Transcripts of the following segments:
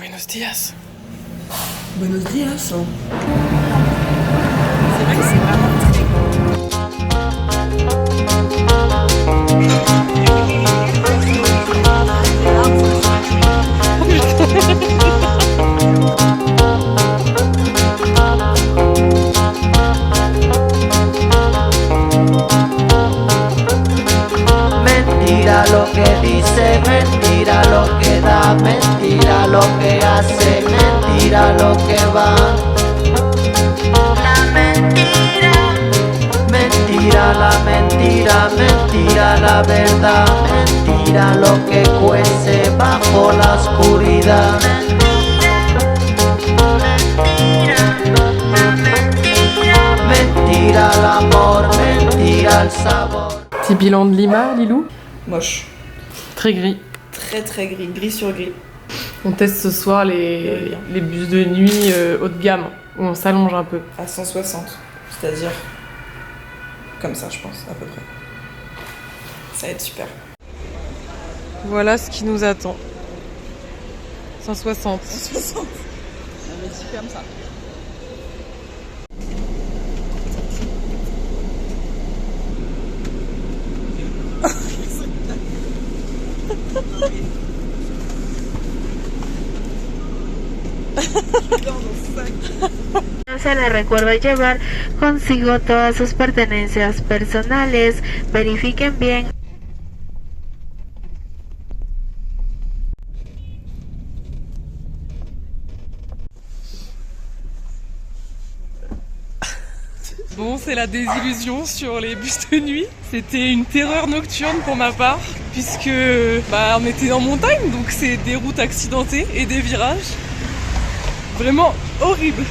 Buenos días. Buenos días. C'est vrai que c'est vraiment très Mentira lo que dice, mentira lo que da, mentira lo que hace, mentira lo que va. La mentira, mentira la mentira, mentira la verdad, mentira lo que cuece bajo la oscuridad. Mentira el amor, mentira el sabor. Petit bilan de Lima, Lilou. Moche. Très gris. Très gris. Gris sur gris. On teste ce soir les bus de nuit haut de gamme, où on s'allonge un peu. À 160. C'est-à-dire comme ça, je pense, à peu près. Ça va être super. Voilà ce qui nous attend. 160. 160. On va dire comme ça. Se le recuerda llevar consigo todas sus pertenencias personales. Verifiquen bien. Bon, c'est la désillusion sur les bus de nuit. C'était une terreur nocturne pour ma part, puisque on était en montagne, donc c'est des routes accidentées et des virages. Vraiment horrible.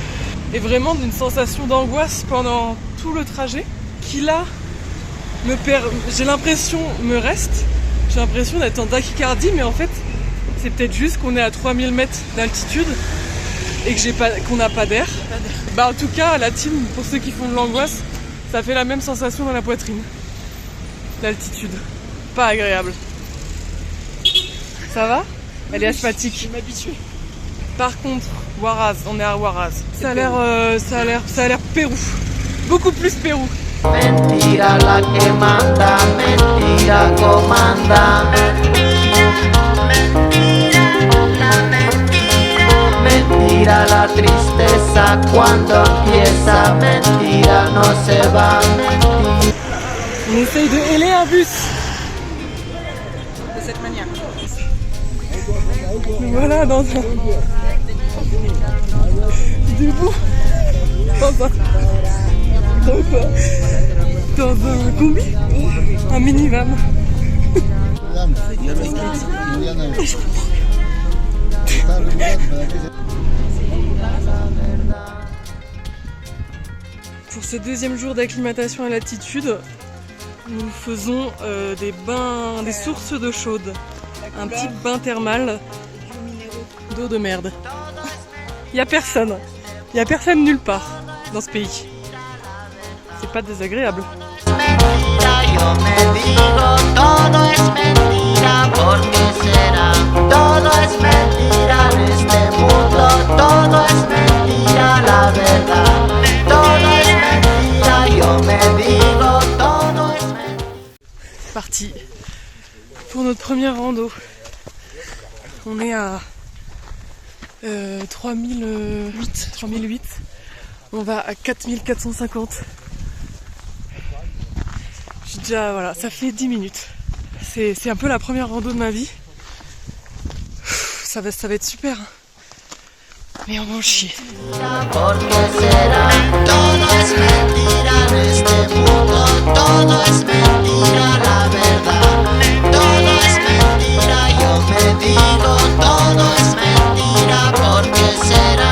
Et vraiment d'une sensation d'angoisse pendant tout le trajet, qui là, j'ai l'impression d'être en tachycardie, mais en fait, c'est peut-être juste qu'on est à 3000 mètres d'altitude et qu'on n'a pas d'air. En tout cas, la team, pour ceux qui font de l'angoisse, ça fait la même sensation dans la poitrine. L'altitude. Pas agréable. Ça va? Elle est asthmatique. Je m'habitue. Par contre, Huaraz, on est à Huaraz. Ça a l'air Pérou. Beaucoup plus Pérou. Mentira la que manda, mentira comanda. Mentira la tristeza cuando empieza, mentira no se va, mentira. On essaye de héler un bus. De cette manière. Nous voilà dans un... Debout. Dans un combi. Un minivan. Pour ce deuxième jour d'acclimatation à l'altitude, nous faisons des sources d'eau chaude. Un petit bain thermal d'eau de merde. Il y a personne nulle part dans ce pays. C'est pas désagréable. Mentira, yo me digo, todo es mentira, ¿por qué será? Todo es mentira en este mundo, todo es mentira, la verdad. Todo es mentira, yo me digo, todo es mentira. C'est parti pour notre première rando. On est à 3008. On va à 4450. Voilà, ça fait 10 minutes. C'est un peu la première rando de ma vie. Ça va être super. Mais on va en chier. ¿Por qué será? Todo es mentira en este mundo, todo es mentira, la verdad. Todo es mentira, yo me digo, todo es mentira, ¿por qué será?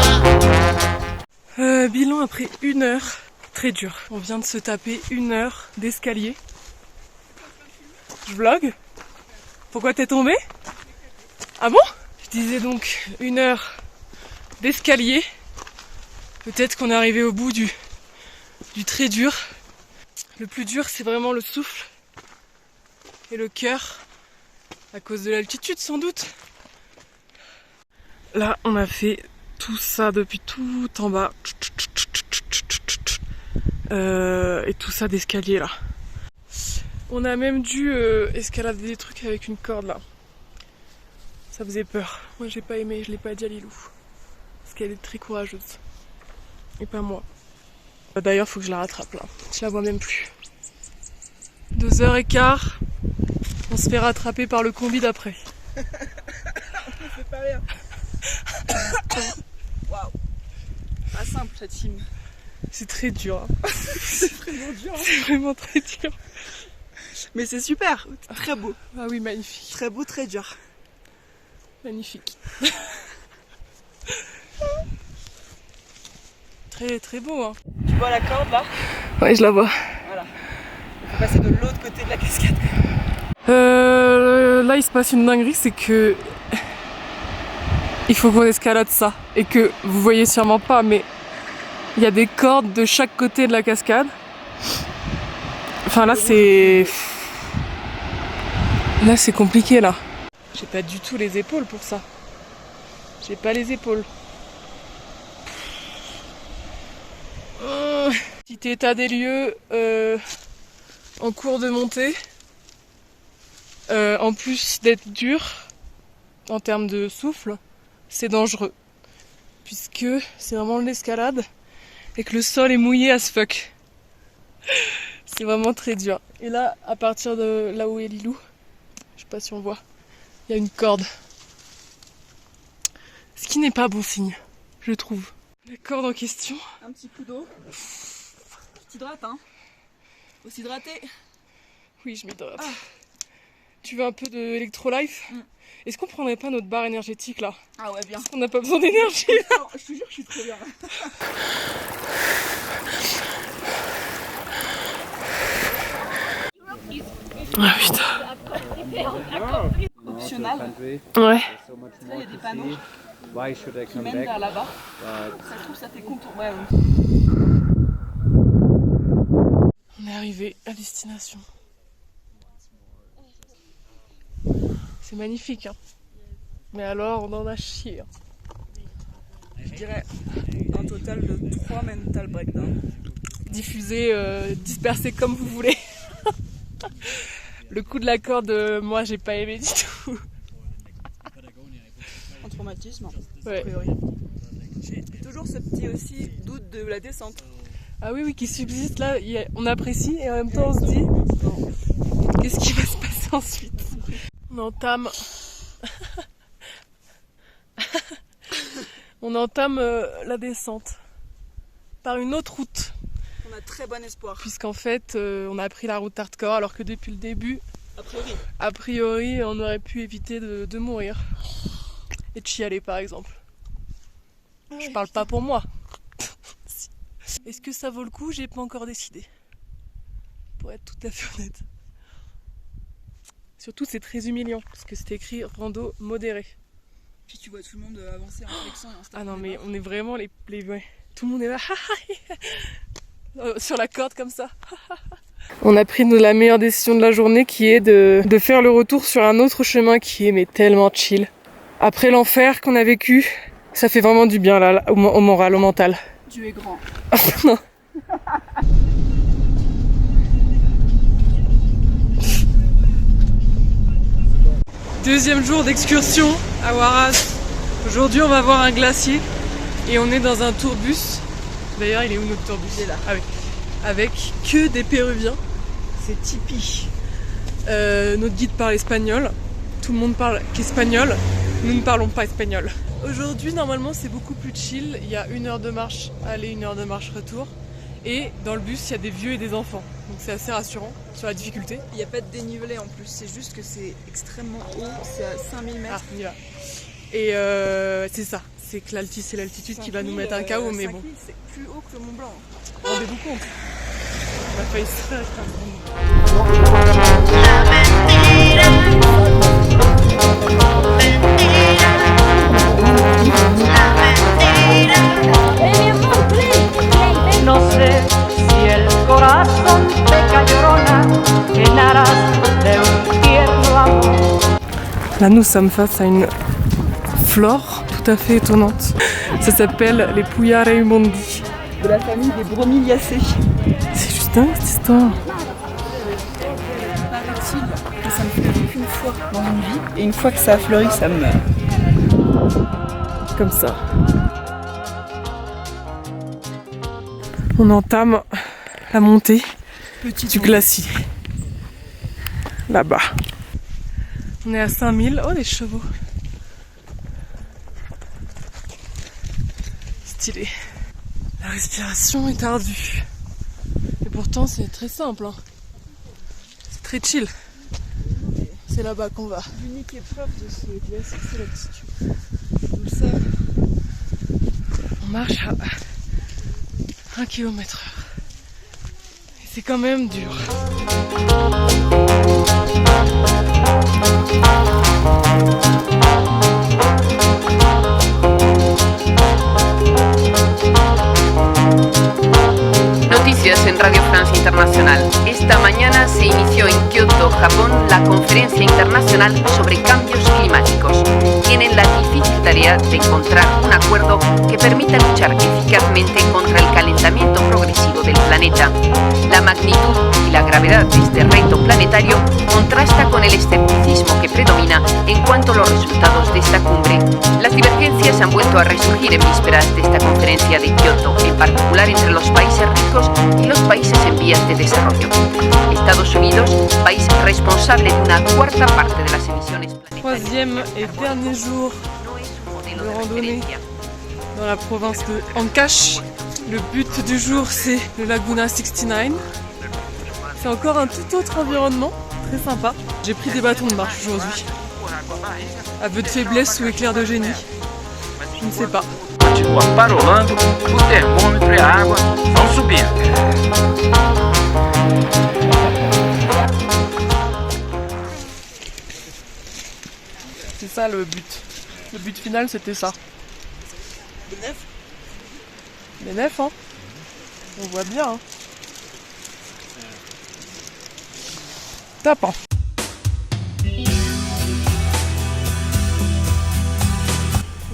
Bilan après 1 heure, très dur. On vient de se taper 1 heure d'escalier. Je vlog. Pourquoi t'es tombé? Ah bon? Je disais donc 1 heure d'escalier. Peut-être qu'on est arrivé au bout du très dur. Le plus dur, c'est vraiment le souffle et le cœur, à cause de l'altitude sans doute. Là, on a fait tout ça depuis tout en bas. Et tout ça d'escalier là. On a même dû escalader des trucs avec une corde là. Ça faisait peur. Moi j'ai pas aimé, je l'ai pas dit à Lilou. Parce qu'elle est très courageuse. Et pas moi. D'ailleurs faut que je la rattrape là. Je la vois même plus. 2h15. On se fait rattraper par le combi d'après. C'est pas rien. Waouh. Pas simple cette team. C'est très dur. C'est vraiment dur. Hein. C'est vraiment très dur. Mais c'est super. Très beau. Ah oui, magnifique. Très beau, très dur. Magnifique. Très très beau hein. Tu vois la corde là? Ouais, je la vois. Voilà. Il faut passer de l'autre côté de la cascade. Là il se passe une dinguerie, c'est que il faut qu'on escalade ça et que vous voyez sûrement pas, mais il y a des cordes de chaque côté de la cascade. Enfin là c'est compliqué là. J'ai pas du tout les épaules pour ça. J'ai pas les épaules. Petit état des lieux en cours de montée. En plus d'être dur en termes de souffle, c'est dangereux. Puisque c'est vraiment de l'escalade et que le sol est mouillé as fuck. C'est vraiment très dur. Et là, à partir de là où est Lilou, je sais pas si on voit, il y a une corde. Ce qui n'est pas bon signe, je trouve. La corde en question. Un petit coup d'eau. Tu t'hydrates hein? Faut s'hydrater. Oui, je m'hydrate. Tu veux un peu d'électrolyfe? Est-ce qu'on prendrait pas notre barre énergétique là? Ah ouais, bien. Parce qu'on n'a pas besoin d'énergie. Je te jure que je suis très bien là. Ah putain. Optionnel. Ouais. Là, il y a des panneaux qui mènent vers là-bas. Ça se trouve, ça fait contour. Ouais, oui. On est arrivé à destination. C'est magnifique, hein. Mais alors, on en a chié. Hein. Je dirais un total de 3 mental breakdowns. Diffusé, dispersé comme vous voulez. Le coup de la corde, moi, j'ai pas aimé du tout. Un traumatisme, Ouais. a priori. J'ai toujours ce petit aussi doute de la descente. Ah oui, oui, qui subsiste là. On apprécie et en même temps, on se dit qu'est-ce qui va se passer ensuite? On entame la descente par une autre route. On a très bon espoir. Puisqu'en fait, on a pris la route hardcore alors que depuis le début, A priori, on aurait pu éviter de mourir. Et de chialer par exemple. Je parle pas pour moi. Est-ce que ça vaut le coup? J'ai pas encore décidé. Pour être tout à fait honnête. Surtout c'est très humiliant parce que c'est écrit rando modéré. Puis tu vois tout le monde avancer en flexion. Ah non mais on est vraiment les ouais. Tout le monde est là. Sur la corde comme ça. On a pris la meilleure décision de la journée qui est de faire le retour sur un autre chemin qui est mais tellement chill. Après l'enfer qu'on a vécu, ça fait vraiment du bien là, au moral, au mental. Dieu est grand. Non. Deuxième jour d'excursion à Huaraz. Aujourd'hui on va voir un glacier et on est dans un tourbus. D'ailleurs il est où notre tourbus? Il est là. Ah oui. Avec que des Péruviens. C'est Tipeee. Notre guide parle espagnol. Tout le monde parle qu'espagnol. Nous ne parlons pas espagnol. Aujourd'hui normalement c'est beaucoup plus chill. Il y a 1 heure de marche aller, 1 heure de marche retour. Et dans le bus il y a des vieux et des enfants. Donc c'est assez rassurant sur la difficulté. Il n'y a pas de dénivelé en plus, c'est juste que c'est extrêmement haut, c'est à 5000 mètres. Ah, on y va. Et c'est ça, c'est que c'est l'altitude qui va nous mettre un KO, mais bon. C'est plus haut que le Mont Blanc. Rendez-vous compte. On a failli se faire écraser. No sé si el corazón peca llorona, que naras de un tierno amor. Là nous sommes face à une flore tout à fait étonnante. Ça s'appelle les Puya Raimondi. De la famille des Bromeliaceae. C'est juste dingue cette histoire. Paraît-il que ça ne fleurit qu'une fois dans une vie, et une fois que ça a fleuri, ça meurt. Comme ça. On entame la montée du glacier. Là-bas. On est à 5000. Oh, les chevaux. Stylé. La respiration est ardue. Et pourtant, c'est très simple. Hein. C'est très chill. C'est là-bas qu'on va. L'unique épreuve de ce glacier, c'est l'altitude. Tout ça. On marche à 1 km/h. Et c'est quand même dur. Noticias en Radio Francia Internacional. Esta mañana se inició en Kioto, Japón, la Conferencia Internacional sobre Cambios Climáticos. Tienen la difícil tarea de encontrar un acuerdo que permita luchar eficazmente contra el calentamiento progresivo del planeta. La magnitud y la gravedad de este reto planetario contrasta con el escepticismo que predomina en cuanto a los resultados de esta cumbre. Las divergencias han vuelto a resurgir en vísperas de esta conferencia de Kioto, en particular entre los países ricos y los países en vías de desarrollo. Estados Unidos, país responsable de una cuarta parte de las emisiones planetarias. Troisième et dernier jour de randonnée dans la province de Ancash. Le but du jour, c'est le Laguna 69. C'est encore un tout autre environnement, très sympa. J'ai pris des bâtons de marche aujourd'hui. Aveu de faiblesse ou éclair de génie, je ne sais pas. Continua parolando, o termômetro e a água vão subindo. C'est ça le but. Le but final, c'était ça. Les nefs, hein. On voit bien, hein. Tapant.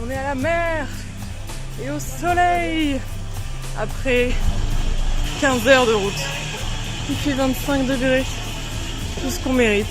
On est à la mer et au soleil après 15 heures de route. Il fait 25 degrés, tout ce qu'on mérite.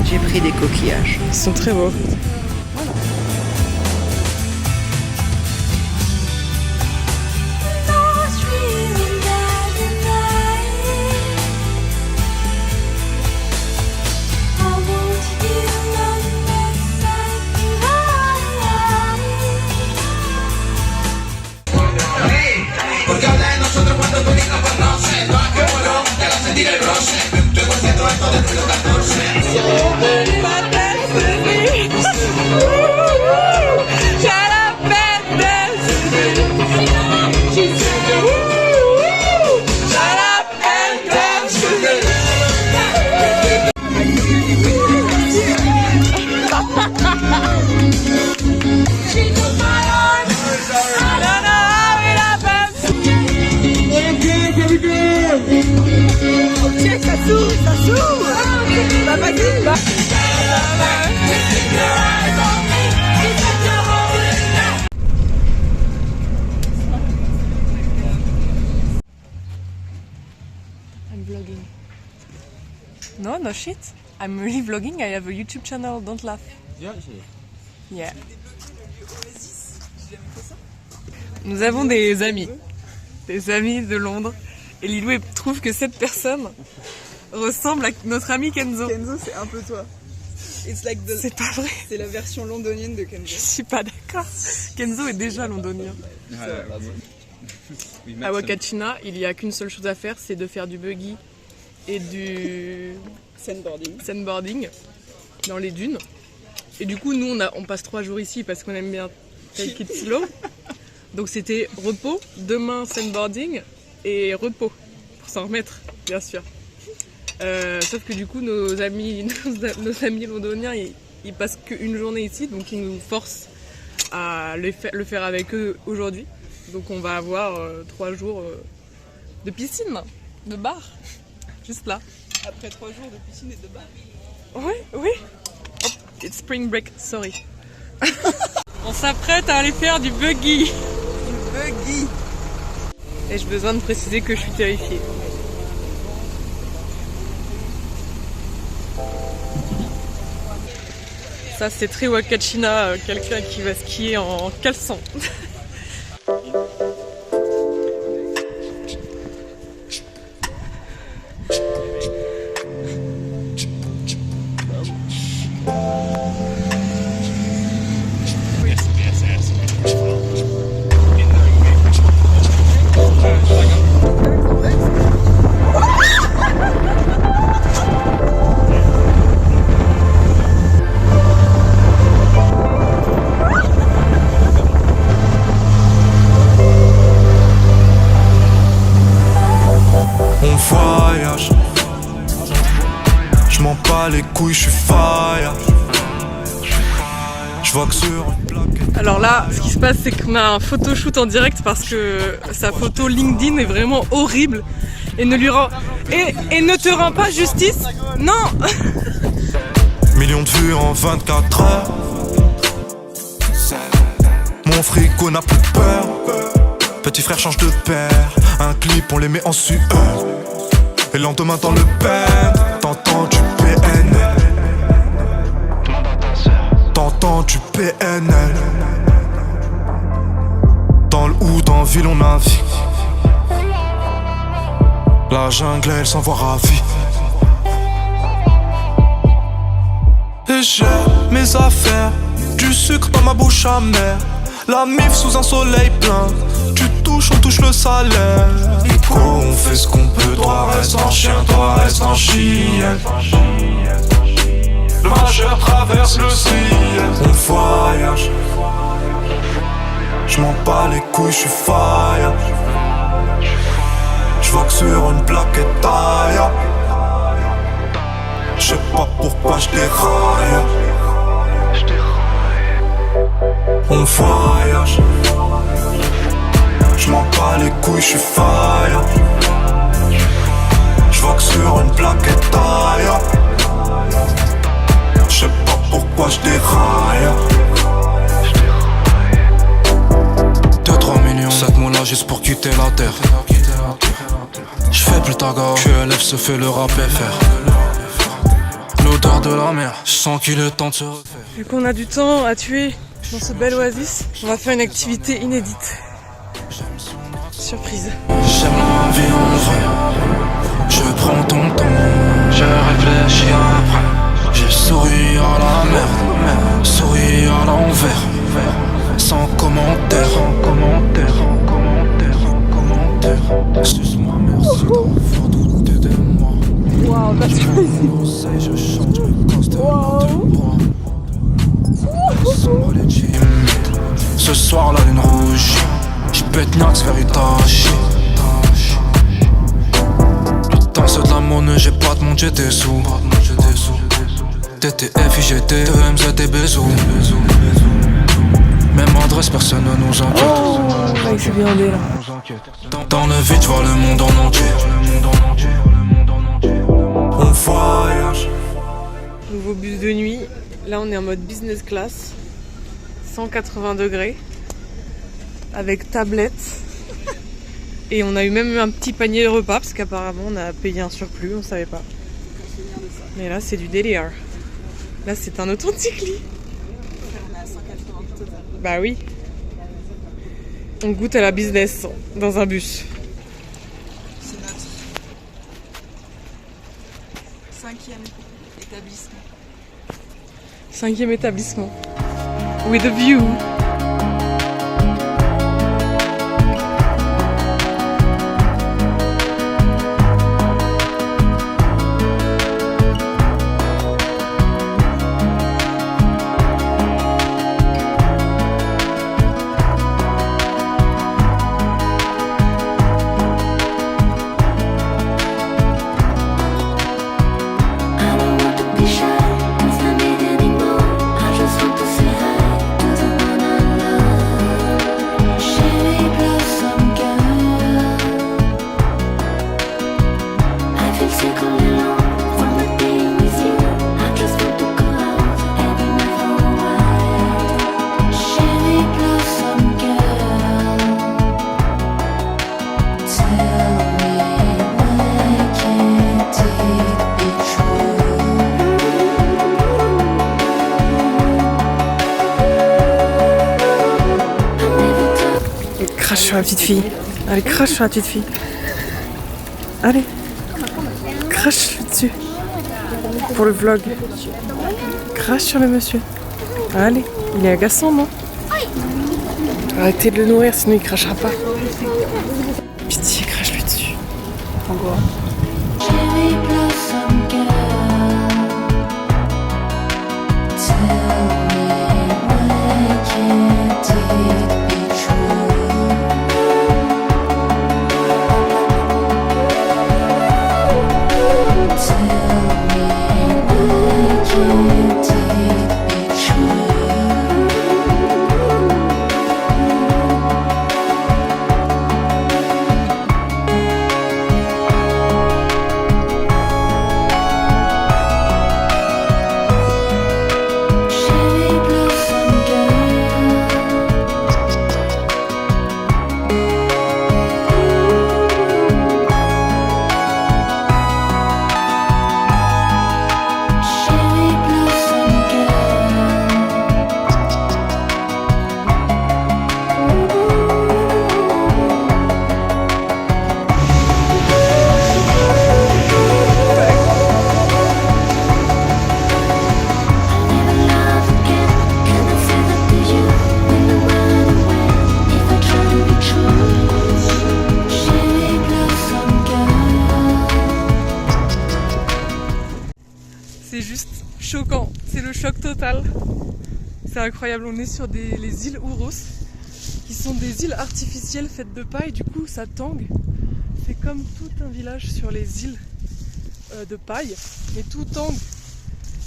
J'ai pris des coquillages. Ils sont très beaux. I'm vlogging. No, no shit. I'm really vlogging. I have a YouTube channel. Don't laugh. Yeah. Nous avons des amis de Londres. Et Lilou trouve que cette personne ressemble à notre ami Kenzo. Kenzo, c'est un peu toi. C'est pas vrai. C'est la version londonienne de Je Kenzo. suis pas d'accord. Kenzo est déjà londonien. À Wakachina, il y a qu'une seule chose à faire, c'est de faire du buggy et du sandboarding dans les dunes. Et du coup, nous, on passe 3 jours ici parce qu'on aime bien take it slow. Donc c'était repos, demain sandboarding et repos pour s'en remettre, bien sûr. Sauf que du coup, nos amis londoniens, ils passent qu'une journée ici, donc ils nous forcent à le faire avec eux aujourd'hui. Donc on va avoir 3 jours de piscine, de bar, juste là. Après 3 jours de piscine et de bar. Oui. Oh, it's spring break, sorry. On s'apprête à aller faire du buggy. Et j'ai besoin de préciser que je suis terrifiée. Ça c'est très Wakachina, quelqu'un qui va skier en caleçon. Les couilles, je suis fire. Je vois que sur une plaquette. Alors là, ce qui se passe, c'est qu'on a un photoshoot en direct parce que sa photo LinkedIn est vraiment horrible et ne lui rend et ne te rend pas justice. Non. Millions de vues en 24 heures. Mon frigo n'a plus peur. Petit frère change de père. Un clip, on les met en sueur. Et le lendemain dans le bed, t'entends du PNL. T'entends du PNL. Dans le hood, en ville, on navigue. La jungle, elle s'en voit ravie. Et j'ai mes affaires, du sucre dans ma bouche amère. La mif sous un soleil plein. Tu touches, on touche le salaire. Nico, on fait ce qu'on peut. Toi reste en chien, toi reste en chienne. Le majeur traverse le ciel. On voyage. Je m'en bats les couilles, je suis fire. Je vois que sur une plaquette taille. Je sais pas pourquoi je déraille. On voyage. Je m'en bats les couilles, je suis fire. Je vois que sur une plaquette taille. Je sais pas pourquoi je déraille. 2-3 millions, 7 mots là juste pour quitter la terre. Je fais plus ta gare, QLF se fait le rap FR. L'odeur de la mer, je sens qu'il est temps de se refaire. Vu qu'on a du temps à tuer dans ce bel oasis, on va faire une activité inédite. Surprise. J'aime la vie en vrai. Je prends ton temps. Je réfléchis après. J'ai souri à la merde. Souri à l'envers. Sans commentaire. Sans commentaire. Sans commentaire. Sans commentaire. Excuse-moi, merci d'avoir douté de moi. Waouh, that's crazy. Je chante, je me casse de moi. Ce soir la lune rouge. J'pète Nax vers Itachi. Putain c'est de la monnaie, j'ai pas de monde, j'étais sous. TTF, IGT, EMZ et Bézou. Même adresse, personne ne nous enquête. Oh, ouais, c'est bien là. Dans le vide, je vois le monde en entier. On voyage. Nouveau bus de nuit. Là on est en mode business class. 180 degrés. Avec tablette. Et on a eu même un petit panier de repas parce qu'apparemment on a payé un surplus, on savait pas. Mais là c'est du délire. Là c'est un authentique lit. Bah oui. On goûte à la business dans un bus. C'est notre 5e établissement. 5e établissement. With a view. Crache sur la petite fille. Allez, crache sur la petite fille. Allez. Crache dessus. Pour le vlog. Crache sur le monsieur. Allez, il est agaçant, non? Arrêtez de le nourrir, sinon il crachera pas. Pitié, crache-lui dessus. Encore. C'est juste choquant, c'est le choc total. C'est incroyable, on est sur les îles Ouros, qui sont des îles artificielles faites de paille, du coup ça tangue. C'est comme tout un village sur les îles de paille, mais tout tangue.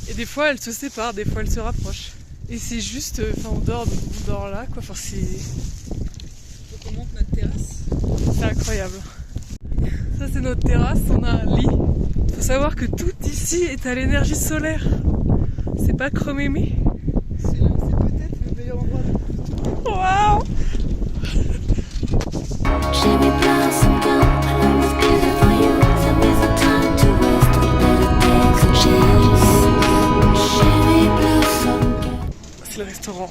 Et des fois elles se séparent, des fois elles se rapprochent. Et c'est juste, on dort là, quoi. Enfin, on monte notre terrasse. C'est incroyable. Ça c'est notre terrasse, on a un lit. Faut savoir que tout ici est à l'énergie solaire. C'est pas Chromémé. C'est peut-être le meilleur endroit. Waouh! C'est le restaurant.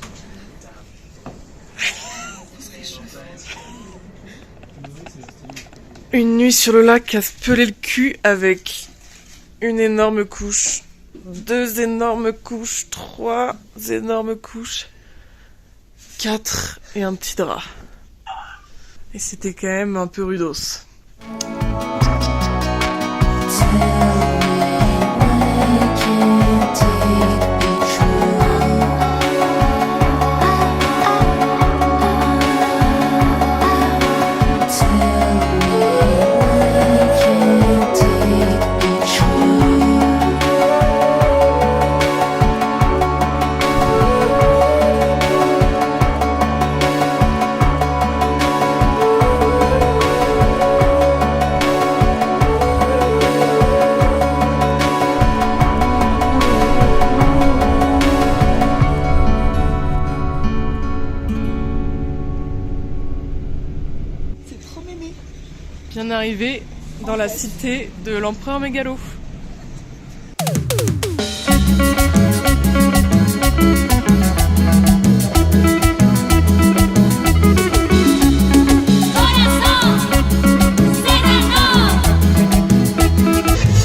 Une nuit sur le lac à se peler le cul avec une énorme couche, 2 énormes couches, 3 énormes couches, 4 et un petit drap. Et c'était quand même un peu rudos. Bien arrivé dans la cité de l'empereur Mégalo.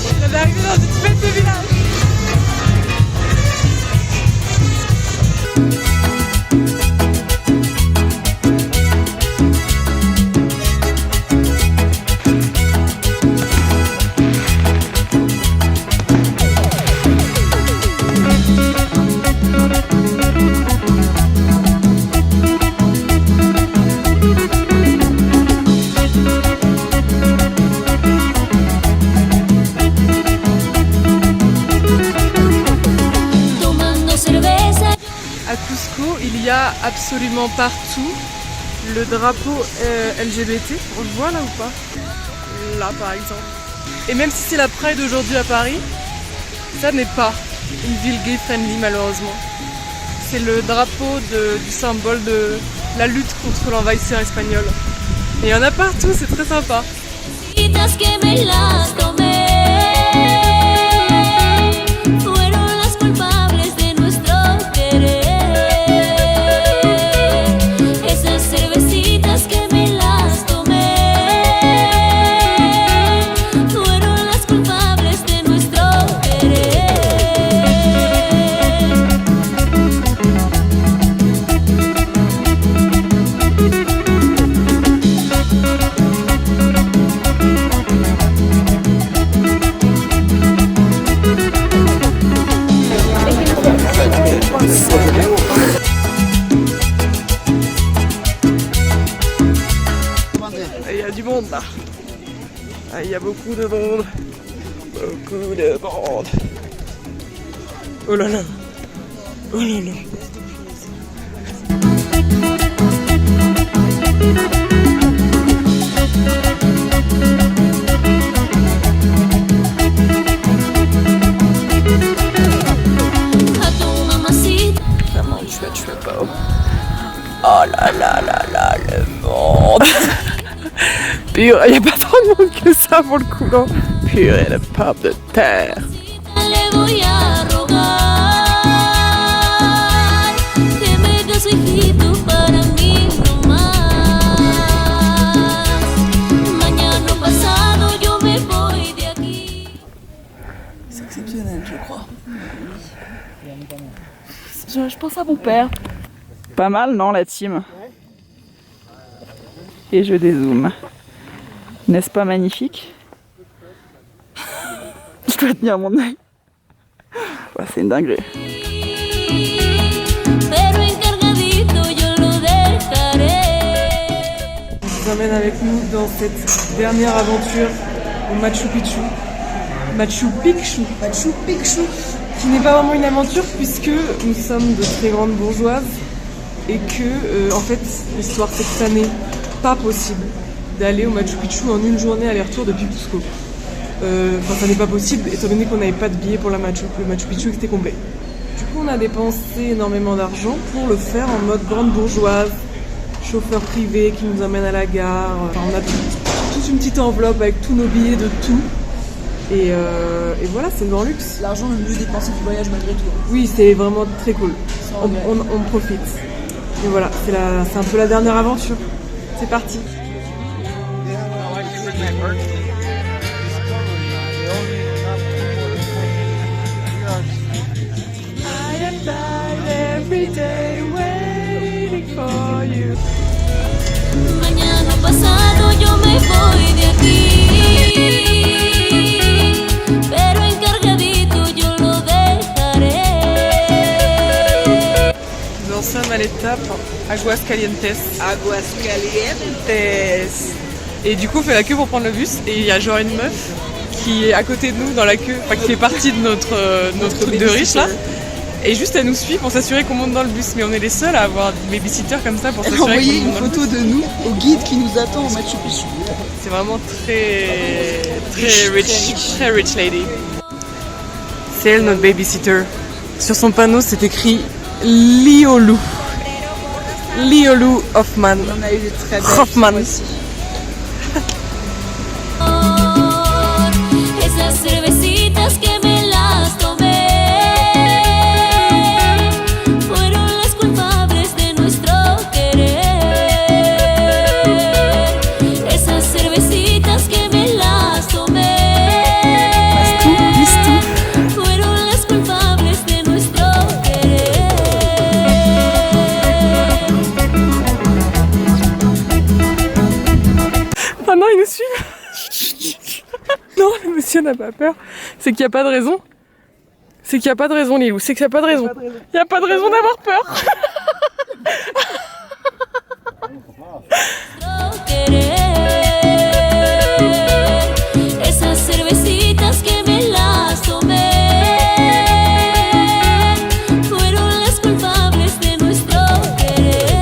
On est arrivé dans une fête de village. À Cusco, il y a absolument partout le drapeau LGBT. On le voit là ou pas? Là par exemple. Et même si c'est la Pride aujourd'hui à Paris, ça n'est pas une ville gay-friendly malheureusement. C'est le drapeau du symbole de la lutte contre l'envahisseur espagnol. Et il y en a partout, c'est très sympa. Il y a du monde là. Il y a beaucoup de monde. Beaucoup de monde. Oh là là. Oh là là. Vraiment, tu es pas. Oh là là là là, le monde. Purée, il n'y a pas tant de monde que ça pour le coup, non? Purée, le pomme de terre. C'est exceptionnel, je crois. Je pense à mon père. Pas mal, non, la team? Et je dézoome. N'est-ce pas magnifique? Je dois tenir mon œil. Ouais, c'est une dinguerie. On vous emmène avec nous dans cette dernière aventure au Machu Picchu. Machu Picchu. Machu Picchu. Qui n'est pas vraiment une aventure puisque nous sommes de très grandes bourgeoises et que, en fait, l'histoire c'est que ça n'est pas possible d'aller au Machu Picchu en une journée aller-retour depuis Cusco. Enfin, ça n'est pas possible étant donné qu'on n'avait pas de billet pour le Machu Picchu qui était complet. Du coup, on a dépensé énormément d'argent pour le faire en mode grande bourgeoise, chauffeur privé qui nous emmène à la gare. Enfin, on a toute une petite enveloppe avec tous nos billets de tout. Et voilà, c'est le grand luxe. L'argent le mieux dépensé du voyage malgré tout. Oui, c'est vraiment très cool. On profite. Et voilà, c'est un peu la dernière aventure. C'est parti. Mañana pasado yo me voy de aquí, pero encargadito yo lo dejaré. Nous en sommes à l'étape Aguascalientes. Et du coup, on fait la queue pour prendre le bus. Et il y a genre une meuf qui est à côté de nous dans la queue, enfin qui fait partie de notre truc de riche là. Et juste elle nous suit pour s'assurer qu'on monte dans le bus. Mais on est les seuls à avoir des babysitters comme ça pour s'assurer qu'on monte dans le bus. Envoyer une photo de nous au guide qui nous attend au Machu Picchu. C'est vraiment très rich lady. C'est elle notre babysitter. Sur son panneau c'est écrit Liolu. Liolu Hoffman. On a eu des très belles Hoffman. aussi. Esas cervecitas que me las tomé fueron las culpables de nuestro querer. Esas cervecitas que me las tomé fueron las culpables de nuestro querer. Laetitia n'a pas peur, c'est qu'il n'y a pas de raison. C'est qu'il n'y a pas de raison, Lilou. C'est qu'il n'y a pas de raison. Il n'y a pas de raison d'avoir peur. Esas cervecitas que me las tomé fueron las culpables de nuestro querer.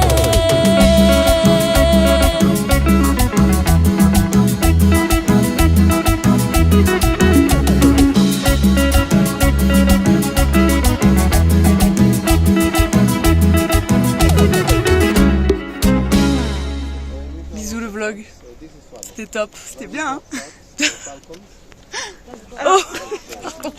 Bisous le vlog. C'était top. C'était bien, hein. Oh, pardon.